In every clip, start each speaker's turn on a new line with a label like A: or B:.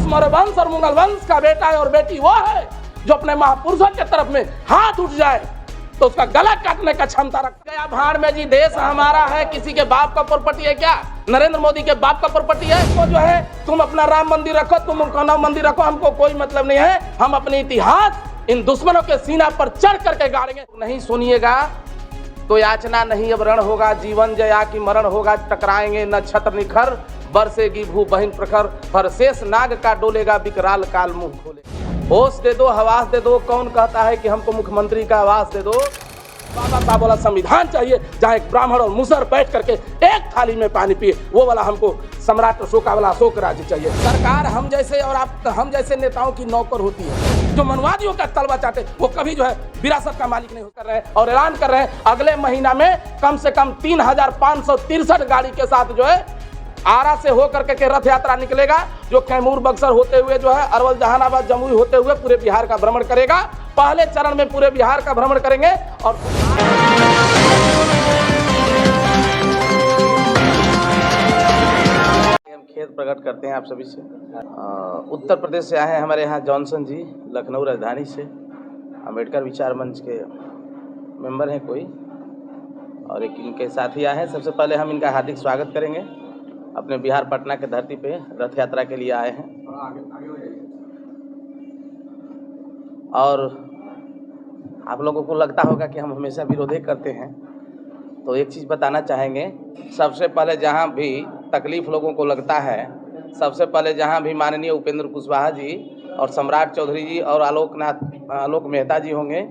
A: मौर्य वंश और मुगल वंश का बेटा और बेटी वो है जो अपने महापुरुषों के तरफ में हाथ उठ जाए तो उसका गला काटने का क्षमता रखता है। भाड़ में जी, देश हमारा है, किसी के बाप का प्रॉपर्टी है क्या? नरेंद्र मोदी के बाप का प्रॉपर्टी है? तो जो है तुम अपना राम मंदिर रखो, तुम कौन मंदिर रखो, हमको कोई मतलब नहीं है। हम अपने इतिहास इन दुश्मनों के सीना पर चढ़ करके गाड़ेंगे। नहीं सुनिएगा तो याचना नहीं अब रण होगा, जीवन जया की मरण होगा। टकराएंगे न छत्र निखर, बरसेगी भू बहिन प्रखर, पर शेष नाग का डोलेगा विकराल काल मुंह खोले। होश दे दो, हवास दे दो, कौन कहता है कि हमको मुख्यमंत्री का आवास दे दो। बाबा साहब वाला संविधान चाहिए जहाँ एक ब्राह्मण और मुसर बैठ करके एक थाली में पानी पिए, वो वाला हमको सम्राट अशोका वाला अशोक राज्य चाहिए। सरकार हम जैसे और हम जैसे नेताओं की नौकर होती है। जो मनवादियों का तलवा चाटे वो कभी जो है विरासत का मालिक नहीं कर रहे हैं। और ऐलान कर रहे हैं अगले महीना में कम से कम 3563 गाड़ी के साथ जो है आरा से होकर के रथ यात्रा निकलेगा, जो कैमूर बक्सर होते हुए जो है अरवल जहानाबाद जमुई होते हुए पूरे बिहार का भ्रमण करेगा। पहले चरण में पूरे बिहार का भ्रमण करेंगे। और
B: हम खेद प्रकट करते हैं आप सभी से। उत्तर प्रदेश से आए हैं हमारे यहाँ जॉनसन जी, लखनऊ राजधानी से, अम्बेडकर विचार मंच के मेंबर हैं कोई, और एक इनके साथी आए हैं। सबसे पहले हम इनका हार्दिक स्वागत करेंगे। अपने बिहार पटना के धरती पे रथ यात्रा के लिए आए हैं। और आप लोगों को लगता होगा कि हम हमेशा विरोध करते हैं, तो एक चीज़ बताना चाहेंगे। सबसे पहले जहाँ भी तकलीफ लोगों को लगता है, सबसे पहले जहाँ भी माननीय उपेंद्र कुशवाहा जी और सम्राट चौधरी जी और आलोक मेहता जी होंगे,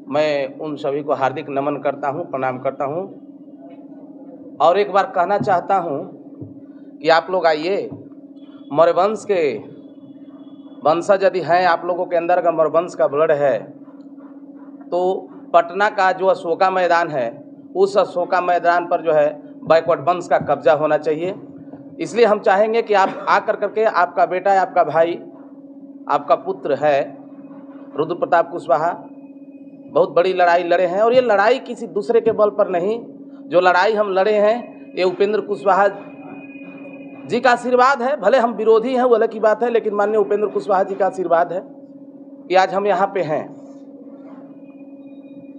B: मैं उन सभी को हार्दिक नमन करता हूँ, प्रणाम करता हूँ। और एक बार कहना चाहता हूँ कि आप लोग आइए, मौर्य वंश के वंशज यदि हैं आप लोगों के अंदर, अगर मौर्य वंश का ब्लड है, तो पटना का जो अशोका मैदान है, उस अशोका मैदान पर जो है बैकवर्ड वंश का कब्जा होना चाहिए। इसलिए हम चाहेंगे कि आप आकर करके, आपका बेटा है, आपका भाई, आपका पुत्र है रुद्र प्रताप कुशवाहा, बहुत बड़ी लड़ाई लड़े हैं। और ये लड़ाई किसी दूसरे के बल पर नहीं, जो लड़ाई हम लड़े हैं ये उपेंद्र कुशवाहा जी का आशीर्वाद है। भले हम विरोधी हैं वो अलग की बात है, लेकिन माननीय उपेंद्र कुशवाहा जी का आशीर्वाद है कि आज हम यहाँ पे हैं।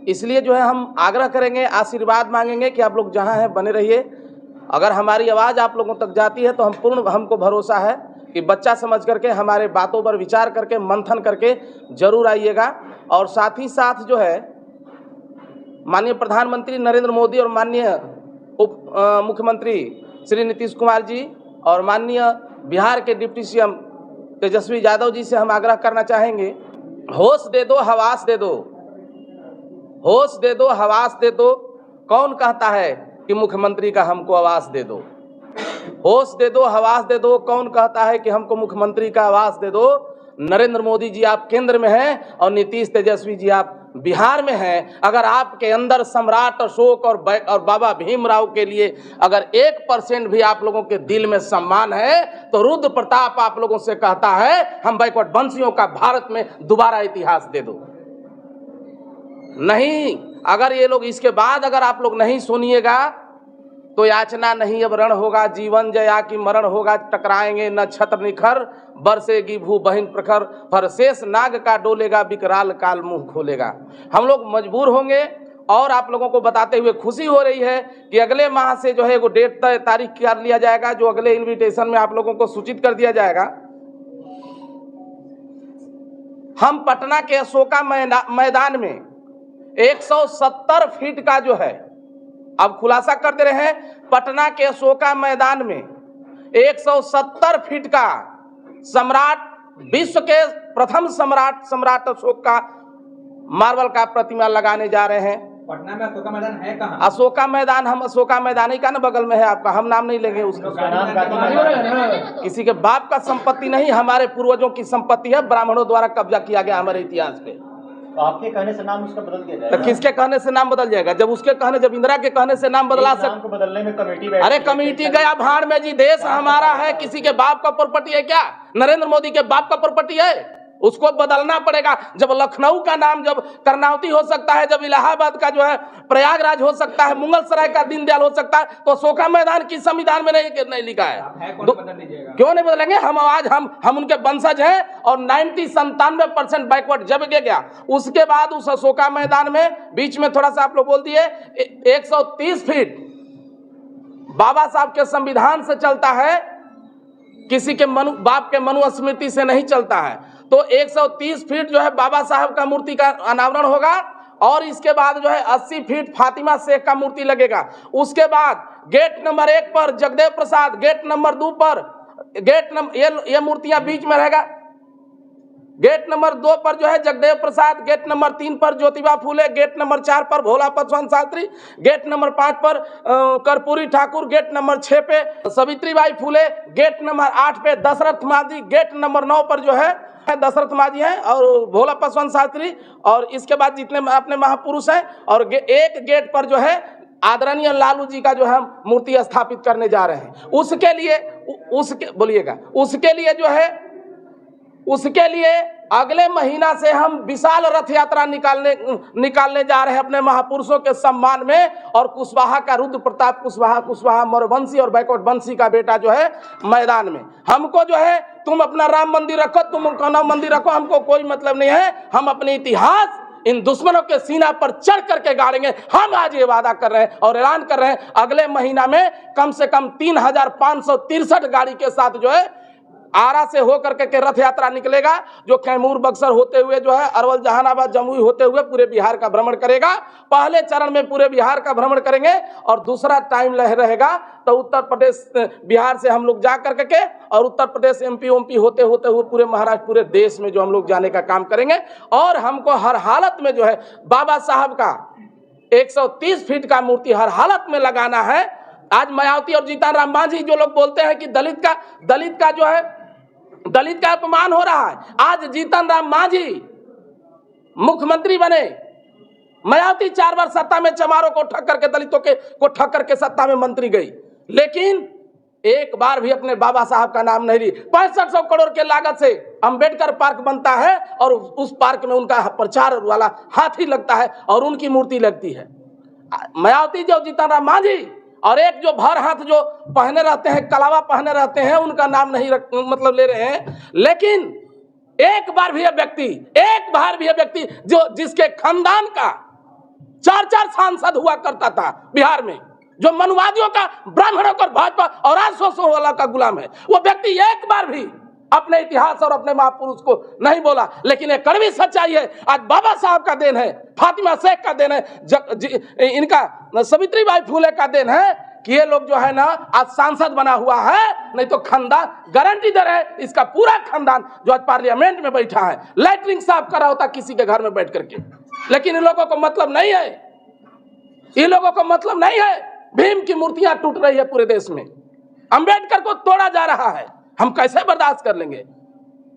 B: इसलिए जो है हम आग्रह करेंगे, आशीर्वाद मांगेंगे कि आप लोग जहाँ हैं बने रहिए। अगर हमारी आवाज़ आप लोगों तक जाती है तो हमको भरोसा है कि बच्चा समझ करके हमारे बातों पर विचार करके मंथन करके जरूर आइएगा। और साथ ही साथ जो है माननीय प्रधानमंत्री नरेंद्र मोदी और माननीय मुख्यमंत्री श्री नीतीश कुमार जी और माननीय बिहार के डिप्टी सीएम तेजस्वी यादव जी से हम आग्रह करना चाहेंगे, होश दे दो, हवास दे दो, होश दे दो, हवास दे दो। कौन कहता है कि मुख्यमंत्री का हमको आवास दे दो? होश दे दो, हवास दे दो, कौन कहता है कि हमको मुख्यमंत्री का आवास दे दो? नरेंद्र मोदी जी आप केंद्र में हैं और नीतीश तेजस्वी जी आप बिहार में हैं। अगर आपके अंदर सम्राट अशोक और बाबा भीमराव के लिए अगर 1% भी आप लोगों के दिल में सम्मान है, तो रुद्र प्रताप आप लोगों से कहता है हम बैकवर्ड वंशियों का भारत में दोबारा इतिहास दे दो। नहीं, अगर ये लोग इसके बाद अगर आप लोग नहीं सुनिएगा तो याचना नहीं अब रण होगा, जीवन जया की मरण होगा। टकराएंगे न छत्र निखर, बरसेगी भू बहिन प्रखर, पर शेष नाग का डोलेगा विकराल काल मुंह खोलेगा। हम लोग मजबूर होंगे। और आप लोगों को बताते हुए खुशी हो रही है कि अगले माह से जो है वो डेट तारीख कर लिया जाएगा, जो अगले इन्विटेशन में आप लोगों को सूचित कर दिया जाएगा। हम पटना के अशोका मैदान में 170 फीट का जो है, अब खुलासा कर दे रहे हैं, पटना के अशोका मैदान में 170 फीट का सम्राट, विश्व के प्रथम सम्राट अशोक का मार्बल का प्रतिमा लगाने जा रहे हैं।
C: पटना में अशोका मैदान है कहाँ?
B: अशोका मैदान, हम अशोका मैदान ही का ना बगल में है आपका, हम नाम नहीं लेंगे उसका। किसी के बाप का संपत्ति नहीं, हमारे पूर्वजों की संपत्ति है, ब्राह्मणों द्वारा कब्जा किया गया हमारे इतिहास पे।
C: तो आपके कहने से नाम उसका बदल दिया जाएगा?
B: तो किसके कहने से नाम बदल जाएगा? जब उसके कहने, जब इंदिरा के कहने से नाम बदला
C: नाम को बदलने में कमेटी
B: अरे कमेटी गया भाड़ में जी, देश हमारा है, किसी के बाप का प्रॉपर्टी है क्या? नरेंद्र मोदी के बाप का प्रॉपर्टी है?
A: उसको बदलना पड़ेगा। जब लखनऊ का नाम जब कर्नावती हो सकता है, जब इलाहाबाद का जो है प्रयागराज हो सकता है, मुगलसराय का दीनदयाल हो सकता है, तो अशोका मैदान की संविधान में नहीं लिखा है। क्यों नहीं बदलेंगे? हम आज हम उनके वंशज हैं और 97% बैकवर्ड जब गया उसके बाद उस अशोका मैदान में बीच में थोड़ा सा आप लोग बोल दिए 130 फीट बाबा साहब के संविधान से चलता है, किसी के बाप के मनुस्मृति से नहीं चलता है। तो 130 फीट जो है बाबा साहब का मूर्ति का अनावरण होगा और इसके बाद जो है 80 फीट फातिमा शेख का मूर्ति लगेगा। उसके बाद गेट नंबर 1 पर जगदेव प्रसाद, गेट नंबर 2 पर ये मूर्तियां बीच में रहेगा। गेट नंबर 2 पर जो है जगदेव प्रसाद, गेट नंबर 3 पर ज्योतिबा फूले, गेट नंबर 4 पर भोला पासवान शास्त्री, गेट नंबर 5 पर कर्पूरी ठाकुर, गेट नंबर 6 पे सावित्रीबाई फूले, गेट नंबर 8 पे दशरथ मांझी, गेट नंबर 9 पर जो है दशरथ मांझी हैं और भोला पासवान शास्त्री, और इसके बाद जितने अपने महापुरुष हैं, और एक गेट पर जो है आदरणीय लालू जी का जो है मूर्ति स्थापित करने जा रहे हैं। उसके लिए अगले महीना से हम विशाल रथ यात्रा निकालने जा रहे हैं अपने महापुरुषों के सम्मान में। और कुशवाहा का रुद्र प्रताप कुशवाहा मौर्यवंशी और बैकवर्ड वंशी का बेटा जो है मैदान में। हमको जो है तुम अपना राम मंदिर रखो, तुम कौन मंदिर रखो, हमको कोई मतलब नहीं है। हम अपने इतिहास इन दुश्मनों के सीना पर चढ़ करके गाड़ेंगे। हम आज ये वादा कर रहे हैं और ऐलान कर रहे हैं, अगले महीना में कम से कम 3563 गाड़ी के साथ जो है आरा से होकर के रथ यात्रा निकलेगा, जो कैमूर बक्सर होते हुए जो है अरवल जहानाबाद जमुई होते हुए पूरे बिहार का भ्रमण करेगा। पहले चरण में पूरे बिहार का भ्रमण करेंगे और दूसरा टाइम रहेगा तो उत्तर प्रदेश बिहार से हम लोग जा करके और उत्तर प्रदेश एमपी होते हुए पूरे महाराष्ट्र पूरे देश में जो हम लोग जाने का काम करेंगे। और हमको हर हालत में जो है बाबा साहब का 130 फीट का मूर्ति हर हालत में लगाना है। आज मायावती और जीतन राम मांझी जो लोग बोलते हैं कि दलित का अपमान हो रहा है, आज जीतन राम मांझी मुख्यमंत्री बने, मायावती 4 बार सत्ता में चमारों को ठक्कर के दलितों को ठक्कर के सत्ता में मंत्री गई, लेकिन एक बार भी अपने बाबा साहब का नाम नहीं ली। 6500 करोड़ के लागत से अंबेडकर पार्क बनता है और उस पार्क में उनका प्रचार वाला हाथी लगता है और उनकी मूर्ति लगती है। मायावती जो जीतन राम मांझी और एक जो भर हाथ जो पहने रहते हैं, कलावा पहने रहते हैं, उनका नाम नहीं मतलब ले रहे हैं। लेकिन एक बार भी यह व्यक्ति जो जिसके खानदान का 4 सांसद हुआ करता था बिहार में, जो मनुवादियों का, ब्राह्मणों का, भाजपा और आसोसों वाला का गुलाम है, वो व्यक्ति एक बार भी अपने इतिहास और अपने महापुरुष को नहीं बोला। लेकिन एक कड़वी सच्चाई है, आज बाबा साहब का देन है, फातिमा शेख का देन है, इनका सावित्रीबाई फूले का देन है कि ये लोग जो है ना आज सांसद बना हुआ है। नहीं तो खानदान गारंटी दे रहे, इसका पूरा खानदान जो आज पार्लियामेंट में बैठा है लैट्रिन साफ करा होता किसी के घर में बैठ करके। लेकिन इन लोगों को मतलब नहीं है, भीम की मूर्तियां टूट रही है पूरे देश में, अंबेडकर को तोड़ा जा रहा है, हम कैसे बर्दाश्त कर लेंगे।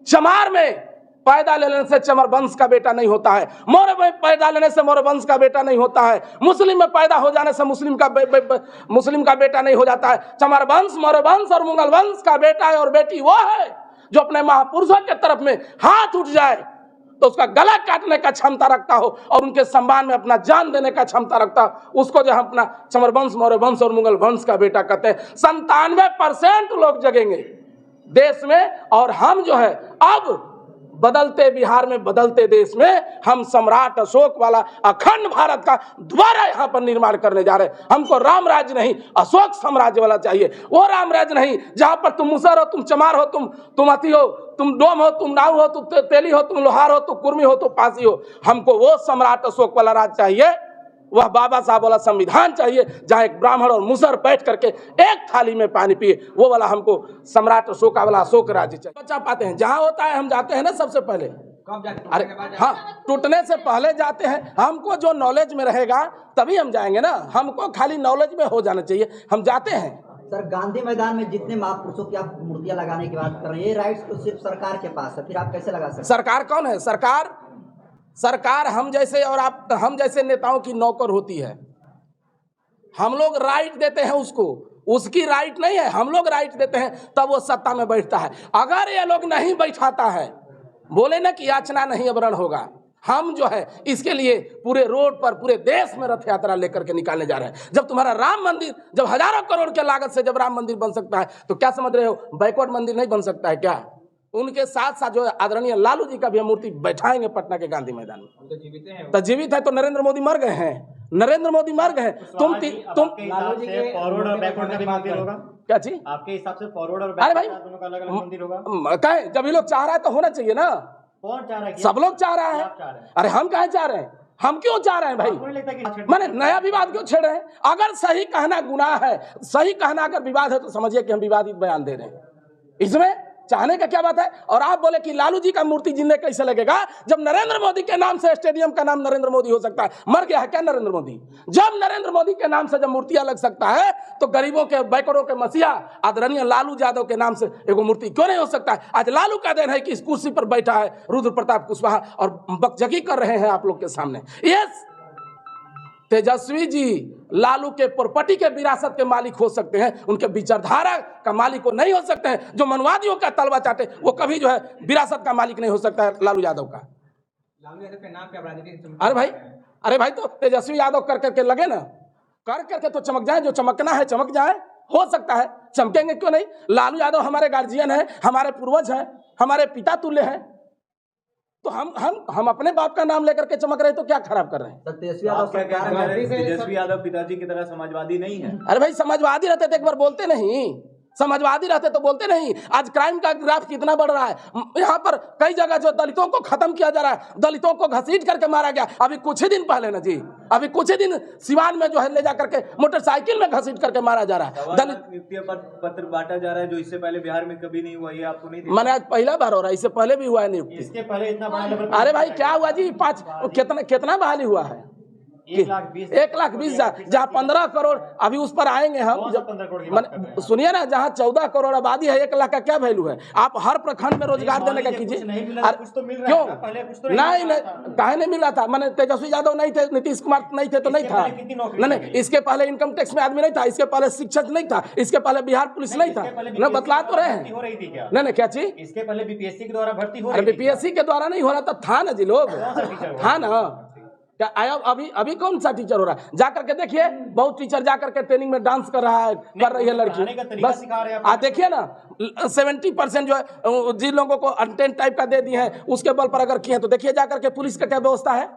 A: चमार में पैदा लेने से चमर वंश का बेटा नहीं होता है, मौर्य में पैदा लेने से मौर्य वंश का बेटा नहीं होता है, मुस्लिम में पैदा हो जाने से मुस्लिम का बेटा नहीं हो जाता है। चमर वंश, मौर्य वंश और मुगल वंश का बेटा है और बेटी वो है जो अपने महापुरुषों के तरफ में हाथ उठ जाए तो उसका गला काटने का क्षमता रखता हो और उनके सम्मान में अपना जान देने का क्षमता रखता हो, उसको जो हम अपना चमर वंश, मौर्य वंश और मुगल वंश का बेटा कहते हैं। 97% लोग जगेंगे देश में और हम जो है अब बदलते बिहार में, बदलते देश में हम सम्राट अशोक वाला अखंड भारत का दोबारा यहाँ पर निर्माण करने जा रहे हैं। हमको राम राज्य नहीं, अशोक साम्राज्य वाला चाहिए। वो राम राज्य नहीं जहाँ पर तुम मुसर हो, तुम चमार हो, तुम अति हो, तुम डोम हो, तुम नाव हो, तुम तेली हो, तुम लोहार हो, तुम कुर्मी हो, तुम पासी हो। हमको वो सम्राट अशोक वाला राज चाहिए, वह बाबा साहब वाला संविधान चाहिए जहाँ एक ब्राह्मण और मुसर बैठ करके एक थाली में पानी पिए। वो वाला हमको सम्राट अशोक वाला अशोक राज्य चाहिए। बचा पाते हैं जहाँ होता है हम जाते हैं ना सबसे पहले, अरे हाँ, टूटने से पहले जाते हैं। हमको जो नॉलेज में रहेगा तभी हम जाएंगे ना, हमको खाली नॉलेज में हो जाना चाहिए, हम जाते हैं।
D: सर, गांधी मैदान में जितने महापुरुषों की आप मूर्तियां लगाने की बात कर रहे हैं, ये राइट्स तो सिर्फ सरकार के पास है, फिर आप कैसे लगा सकते हैं?
A: सरकार कौन है? सरकार हम जैसे और हम जैसे नेताओं की नौकर होती है। हम लोग राइट देते हैं उसको, उसकी राइट नहीं है, हम लोग राइट देते हैं, तब वो सत्ता में बैठता है। अगर ये लोग नहीं बैठाता है, बोले ना कि याचना नहीं अब रण होगा। हम जो है इसके लिए पूरे रोड पर पूरे देश में रथ यात्रा लेकर के निकालने जा रहे हैं। जब तुम्हारा राम मंदिर, जब हजारों करोड़ के लागत से जब राम मंदिर बन सकता है, तो क्या समझ रहे हो बैकवर्ड मंदिर नहीं बन सकता है क्या? उनके साथ साथ जो आदरणीय लालू जी का भी मूर्ति बैठाएंगे पटना के गांधी मैदान में। तो जीवित है तो नरेंद्र मोदी मर गए हैं, नरेंद्र मोदी मर गए हैं। तुम
C: लालू जी के फॉरवर्ड और बैकवर्ड का भी मंदिर होगा
A: क्या चीज?
C: आपके हिसाब से फॉरवर्ड और
A: अरे भाई
C: बैकवर्ड दोनों का अलग अलग मंदिर होगा?
A: कहे जब ये लोग चाह रहा है तो होना चाहिए ना।
C: कौन चाह रहा है?
A: सब लोग चाह रहा है। अरे हम कहे चाह रहे हैं? हम क्यों चाह रहे हैं भाई? माने नया विवाद क्यों छेड़ रहे हैं? अगर सही कहना गुनाह है, सही कहना अगर विवाद है, तो समझिए कि हम विवादित बयान दे रहे हैं। इसमें चाहने का क्या बात है? और आप बोले कि लालू जी का मूर्ति जिंदे कैसे लगेगा, जब नरेंद्र मोदी के नाम से स्टेडियम का नाम नरेंद्र मोदी हो सकता है। मर गया है क्या नरेंद्र मोदी? जब नरेंद्र मोदी के नाम से जब मूर्तियां लग सकता है, तो गरीबों के, बैकवर्डों के मसीहा आदरणीय लालू यादव के नाम से एगो मूर्ति क्यों नहीं हो सकता है? आज लालू का दिन है कि इस कुर्सी पर बैठा है रुद्र प्रताप कुशवाहा और बकझकी कर रहे हैं आप लोग के सामने। यस, तेजस्वी जी लालू के प्रॉपर्टी के विरासत के मालिक हो सकते हैं, उनके विचारधारा का मालिक वो नहीं हो सकते हैं। जो मनवादियों का तलवा चाटे वो कभी जो है विरासत का मालिक नहीं हो सकता है लालू यादव का।
C: लालू यादव के नाम पे राजनीति।
A: अरे भाई तो तेजस्वी यादव कर करके लगे ना, कर करके तो चमक जाए, जो चमकना है चमक जाए। हो सकता है, चमकेंगे क्यों नहीं? लालू यादव हमारे गार्जियन है, हमारे पूर्वज हैं, हमारे पिता तुल्य हैं। तो हम अपने बाप का नाम लेकर के चमक रहे तो क्या खराब कर रहे हैं?
C: तेजस्वी यादव पिताजी की तरह समाजवादी नहीं है।
A: अरे भाई समाजवादी रहते तो एक बार बोलते नहीं, समाजवादी रहते तो बोलते नहीं। आज क्राइम का ग्राफ कितना बढ़ रहा है। यहाँ पर कई जगह जो दलितों को खत्म किया जा रहा है, दलितों को घसीट करके मारा गया। अभी कुछ ही दिन पहले ना जी, अभी कुछ ही दिन सिवान में जो है ले जा करके मोटरसाइकिल में घसीट करके मारा जा रहा है। दलित
C: नियुक्ति पत्र बांटा जा रहा है, जो इससे पहले बिहार में कभी नहीं हुआ। ये आपको नहीं
A: मैंने आज पहला बार हो रहा है, इससे पहले भी हुआ है नियुक्ति।
C: इसके पहले इतना बड़ा लेवल। अरे
A: भाई क्या हुआ जी? कितना बहाली हुआ है? 1,20,000 जहाँ 15 करोड़ अभी उस पर आएंगे हम। सुनिए ना, जहाँ 14 करोड़ आबादी है, 1 लाख का क्या वैल्यू है? आप हर प्रखंड में रोजगार देने का कीजिए। क्यों नहीं? काहे नहीं मिल रहा था? मैंने तेजस्वी यादव नहीं थे, नीतीश कुमार नहीं थे तो नहीं था। नहीं, इसके पहले इनकम टैक्स में आदमी नहीं था, इसके पहले शिक्षक नहीं था, इसके पहले बिहार पुलिस नहीं था। न बतला तो रहे हैं। नहीं क्या चीज?
C: इसके पहले बीपीएससी के द्वारा भर्ती हो
A: रही थी। बीपीएससी के द्वारा नहीं हो रहा था ना जी, लोग था ना। क्या आया अभी कौन सा टीचर हो रहा है? जाकर के देखिए, बहुत टीचर जाकर के ट्रेनिंग में डांस कर रही है लड़की। बस आप देखिए ना, 70% जो है जिन लोगों को अटेंड टाइप का दे दिए हैं, उसके बल पर अगर किए तो देखिए जाकर के पुलिस का क्या व्यवस्था है।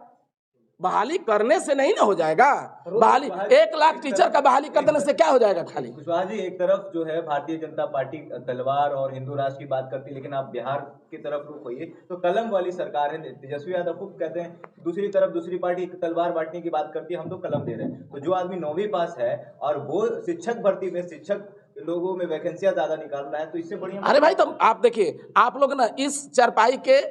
A: बहाली करने से नहीं ना हो जाएगा। बहाली 1 लाख टीचर का बहाली कर देने से क्या हो जाएगा? खाली
E: कुशवाहा जी, एक तरफ जो है भारतीय जनता पार्टी तलवार और हिंदू राष्ट्र की बात करती है, लेकिन आप बिहार की तरफ रुख होइए तो कलम वाली सरकार है। तेजस्वी यादव खूब कहते हैं, दूसरी तरफ दूसरी पार्टी तलवार बांटने की बात करती है, हम तो कलम दे रहे हैं। तो जो आदमी 9वीं पास है और वो शिक्षक भर्ती में, शिक्षक लोगों में वैकेंसियां ज्यादा निकाल रहा है, तो इससे बढ़िया।
A: अरे भाई, तो आप देखिए, आप लोग ना इस चारपाई के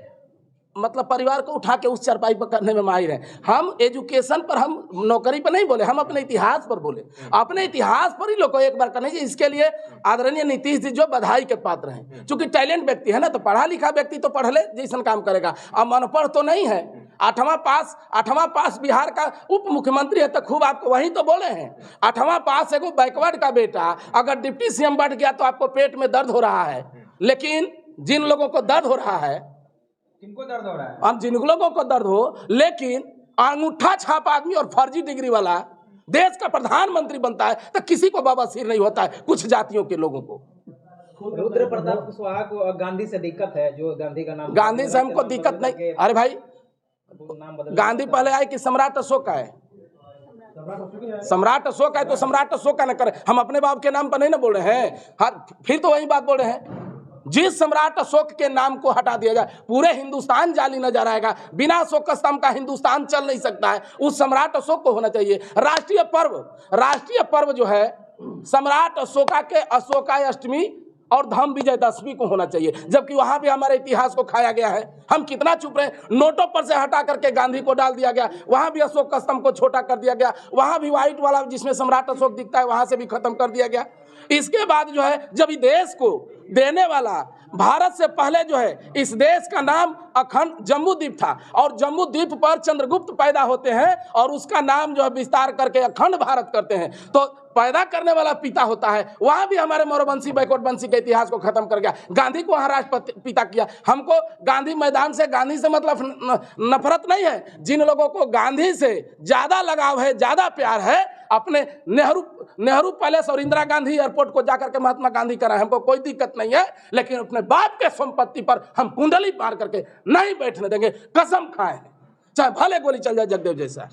A: मतलब परिवार को उठा के उस चारपाई पर करने में माहिर हैं। हम एजुकेशन पर, हम नौकरी पर नहीं बोले, हम अपने इतिहास पर बोले। अपने इतिहास पर ही लोग को एक बार करना चाहिए। इसके लिए आदरणीय नीतीश जी जो बधाई के पात्र हैं, क्योंकि टैलेंट व्यक्ति है ना, तो पढ़ा लिखा व्यक्ति तो पढ़ ले जैसा काम करेगा। अब अनपढ़ तो नहीं है। 8वां पास बिहार का उप मुख्यमंत्री है, तो खूब आपको वही तो बोले हैं। 8वां पास एगो बैकवर्ड का बेटा अगर डिप्टी सीएम बढ़ गया तो आपको पेट में दर्द हो रहा है। लेकिन जिन लोगों को दर्द हो रहा है,
C: किनको दर्द हो रहा है?
A: अब जिन लोगों को दर्द हो, लेकिन अंगूठा छाप आदमी और फर्जी डिग्री वाला देश का प्रधानमंत्री बनता है, तो किसी को बाबासीर नहीं होता है, कुछ जातियों के लोगों को।
F: रुद्र प्रताप कुशवाहा को गांधी से दिक्कत है, जो गांधी का नाम,
A: गांधी से हमको दिक्कत नहीं। अरे भाई, गांधी पहले आए कि सम्राट अशोक आए? सम्राट अशोक आए तो सम्राट अशोक का न करे। हम अपने बाप के नाम पर नहीं ना बोल रहे हैं। फिर तो वही बात बोल रहे हैं। जिस सम्राट अशोक के नाम को हटा दिया जाए, पूरे हिंदुस्तान जाली नजर आएगा। बिना अशोक स्तंभ का हिंदुस्तान चल नहीं सकता है। उस सम्राट अशोक को होना चाहिए राष्ट्रीय पर्व जो है सम्राट अशोका के अशोका अष्टमी और धम विजयदशमी को होना चाहिए, जबकि वहां भी हमारे इतिहास को खाया गया है। हम कितना चुप रहे। नोटों पर से हटा करके गांधी को डाल दिया गया, वहां भी अशोक स्तंभ को छोटा कर दिया गया, वहां भी व्हाइट वाला जिसमें सम्राट अशोक दिखता है वहां से भी खत्म कर दिया गया। इसके बाद जो है, जब देश को देने वाला भारत से पहले जो है इस देश का नाम अखंड जम्बू द्वीप था और जम्बू द्वीप पर चंद्रगुप्त पैदा होते हैं और उसका नाम जो है विस्तार करके अखंड भारत करते हैं। तो पैदा करने वाला पिता होता है। वहां भी हमारे मौर्यवंशी बैकवर्डवंशी के इतिहास को खत्म कर गया। गांधी को वहां राष्ट्रपिता किया। हमको गांधी मैदान से, गांधी से मतलब नफरत नहीं है। जिन लोगों को गांधी से ज्यादा लगाव है, ज्यादा प्यार है, अपने नेहरू पैलेस और इंदिरा गांधी एयरपोर्ट को जाकर के महात्मा गांधी कराए, हमको कोई दिक्कत नहीं है। लेकिन अपने बाप के संपत्ति पर हम कुंडली मार करके नहीं बैठने देंगे, कसम खाए, चाहे भले गोली चल जाए जगदेव जैसा।